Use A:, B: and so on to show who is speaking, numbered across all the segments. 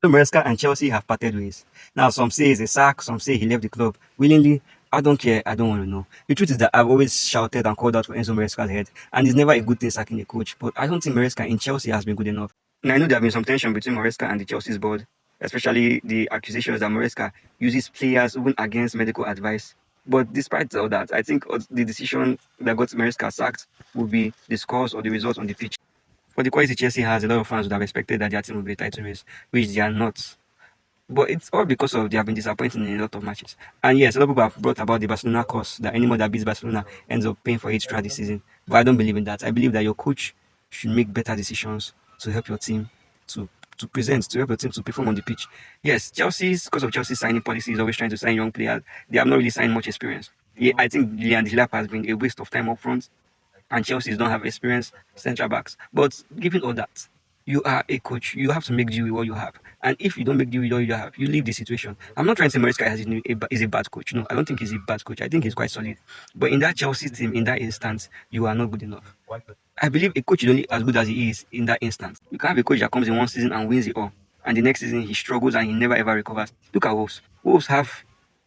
A: Maresca and Chelsea have parted ways. Now, some say it's a sack, some say he left the club willingly. I don't care. I don't want to know. The truth is that I've always shouted and called out for Enzo Maresca's head, and it's never a good thing sacking a coach. But I don't think Maresca in Chelsea has been good enough. And I know there have been some tension between Maresca and the Chelsea's board, especially the accusations that Maresca uses players even against medical advice. But despite all that, I think the decision that got Maresca sacked will be the scores or the results on the pitch. For the quality Chelsea has, a lot of fans would have expected that their team would be a title race, which they are not. But it's all because of they have been disappointing in a lot of matches. And yes, a lot of people have brought about the Barcelona curse that anyone that beats Barcelona ends up paying for it throughout the season. But I don't believe in that. I believe that your coach should make better decisions to help your team to to help your team to perform on the pitch. Yes, because of Chelsea's signing policy, is always trying to sign young players. They have not really signed much experience. Yeah, I think Leon Delap has been a waste of time up front, and Chelsea don't have experienced central backs. But given all that, you are a coach. You have to make do with what you have. And if you don't make do with what you have, you leave the situation. I'm not trying to say Maresca is a bad coach. No, I don't think he's a bad coach. I think he's quite solid. But in that Chelsea team, in that instance, you are not good enough. I believe a coach is only as good as he is in that instance. You can't have a coach that comes in one season and wins it all, and the next season he struggles and he never ever recovers. Look at Wolves. Wolves have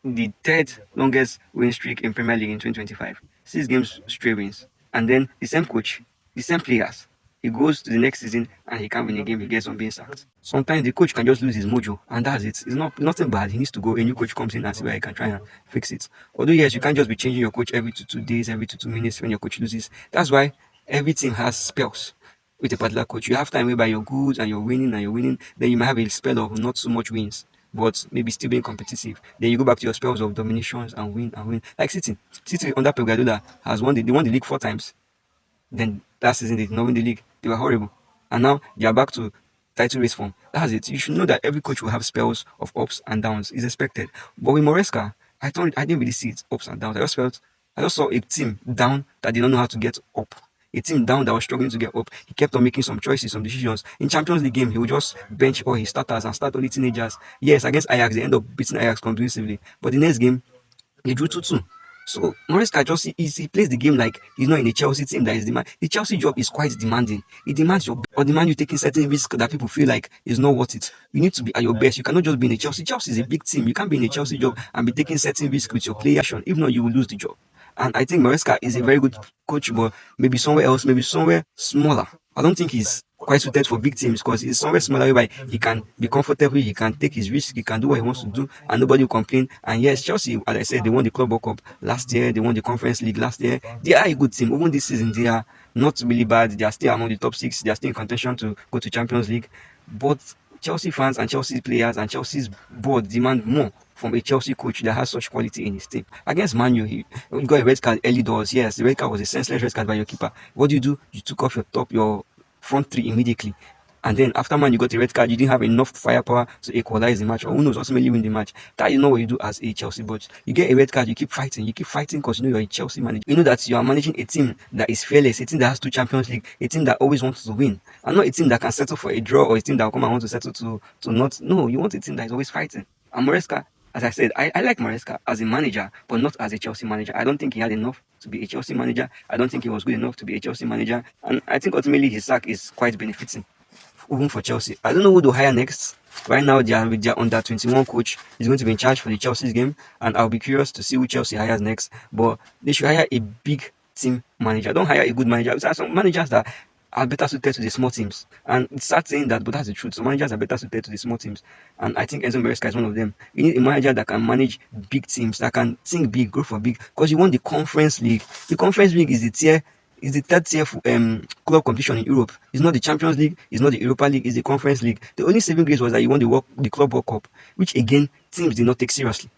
A: the third longest win streak in Premier League in 2025. 6 games straight wins. And then the same coach, the same players. He goes to the next season and he can't win a game. He gets on being sacked. Sometimes the coach can just lose his mojo, and that's it. It's nothing bad. He needs to go. A new coach comes in and see where he can try and fix it. Although yes, you can't just be changing your coach every 2 days, every 2 minutes when your coach loses. That's why every team has spells with a particular coach. You have time whereby you're good and you're winning. Then you might have a spell of not so much wins, but maybe still being competitive. Then you go back to your spells of dominations and win. Like City. City under Pep Guardiola has won they won the league 4 times. Then last season they did not win the league. They were horrible. And now they are back to title race form. That's it. You should know that every coach will have spells of ups and downs. It's expected. But with Maresca, I didn't really see it ups and downs. I just saw a team down that did not know how to get up. A team down that was struggling to get up. He kept on making some choices, some decisions. In Champions League game, he would just bench all his starters and start only teenagers. Yes, against Ajax, they end up beating Ajax conclusively. But the next game, they drew 2-2. So Maresca just he plays the game like he's not in a Chelsea team that is demand. The Chelsea job is quite demanding. It demands demand you taking certain risks that people feel like is not worth it. You need to be at your best. You cannot just be in a Chelsea. Chelsea is a big team. You can't be in a Chelsea job and be taking certain risks with your player. If not, you will lose the job. And I think Maresca is a very good coach, but maybe somewhere else, maybe somewhere smaller. I don't think he's quite suited for big teams because he's somewhere smaller whereby he can be comfortable, he can take his risk, he can do what he wants to do, and nobody will complain. And yes, Chelsea, as I said, they won the Club World Cup last year, they won the Conference League last year. They are a good team. Even this season, they are not really bad. They are still among the top 6. They are still in contention to go to Champions League. But Chelsea fans and Chelsea players and Chelsea's board demand more from a Chelsea coach that has such quality in his team. Against Man U, he got a red card early doors. Yes, the red card was a senseless red card by your keeper. What do? You took off your front three immediately. And then after Man, you got a red card. You didn't have enough firepower to equalize the match, or who knows, ultimately win the match. That is not what you do as a Chelsea but you get a red card, you keep fighting because you know you're a Chelsea manager. You know that you are managing a team that is fearless, a team that has 2 Champions League, a team that always wants to win, and not a team that can settle for a draw or a team that will come and want to settle to not. No, you want a team that is always fighting. And Maresca, as I said, I like Maresca as a manager, but not as a Chelsea manager. I don't think he had enough to be a Chelsea manager. I don't think he was good enough to be a Chelsea manager. And I think ultimately his sack is quite benefiting, even for Chelsea. I don't know who to hire next. Right now, they are with their under 21 coach. He's going to be in charge for the Chelsea's game, and I'll be curious to see who Chelsea hires next. But they should hire a big team manager. Don't hire a good manager. There are some managers that are better suited to the small teams, and it's sad saying that, but that's the truth. Some managers are better suited to the small teams, and I think Enzo Maresca is one of them. You need a manager that can manage big teams, that can think big, go for big, because you want the Conference League. The Conference League is the third tier club competition in Europe. It's not the Champions League, it's not the Europa League, it's the Conference League. The only saving grace was that you won the Club World Cup, which again teams did not take seriously.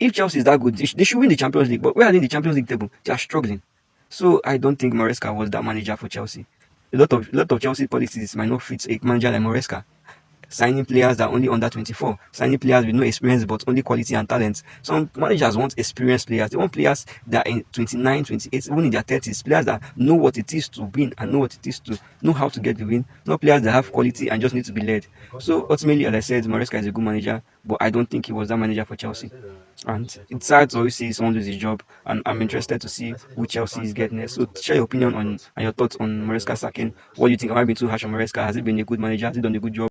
A: If Chelsea is that good, they should win the Champions League, but where are they in the Champions League table? They are struggling. So I don't think Maresca was that manager for Chelsea. A lot of Chelsea policies might not fit a manager like Maresca. Signing players that are only under 24, signing players with no experience but only quality and talent. Some managers want experienced players. They want players that are in 29, 28, even in their 30s, players that know what it is to win and know what it is to know how to get the win. Not players that have quality and just need to be led. So ultimately, as I said, Maresca is a good manager, but I don't think he was that manager for Chelsea. And it's sad to always see someone lose his job, and I'm interested to see who Chelsea is getting next. So share your opinion on and your thoughts on Maresca sacking. What do you think? Have I been too harsh on Maresca? Has he been a good manager? Has he done a good job?